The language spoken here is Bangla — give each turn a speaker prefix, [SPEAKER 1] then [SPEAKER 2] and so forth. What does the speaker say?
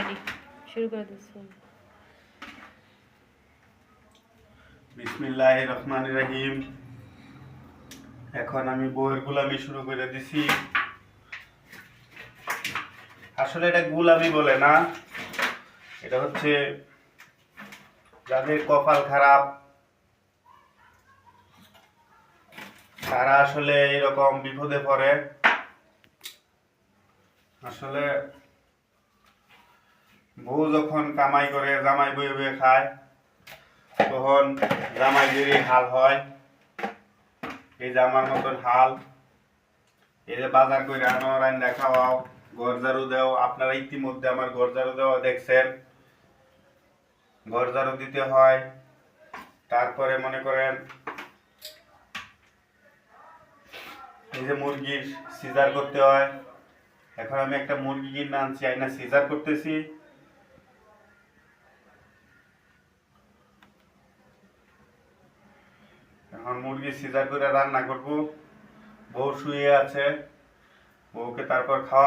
[SPEAKER 1] রেডি, শুরু করে দিচ্ছি।
[SPEAKER 2] বিসমিল্লাহির রহমানির রহিম। এখন আমি বউয়ের গুলামি শুরু করে দিছি। আসলে এটা গুলামি বলে না, এটা হচ্ছে যাদের কপাল খারাপ তারা আসলে এরকম বিপদে পড়ে। আসলে বউ যখন কামাই করে জামাই বয়ে বয়ে খায়, তখন জামাইদেরই হাল হয়। এই যে আমার মতন হাল, এই যে বাজার করে আনো, রান্না খাওয়াও, ঘর ঝাড়ু দেও। আপনারা ইতিমধ্যে আমার ঘর ঝাড়ু দেওয়া দেখছেন। ঘর ঝাড়ু দিতে হয়, তারপরে মনে করেন এই যে মুরগির সিজার করতে হয়। এখন আমি একটা মুরগি কিনে আনছি, আইনা সিজার করতেছি। এখন মুরগি সিজার করে রান্না করব। বউ শুয়ে আছে, বউকে তারপর খাওয়া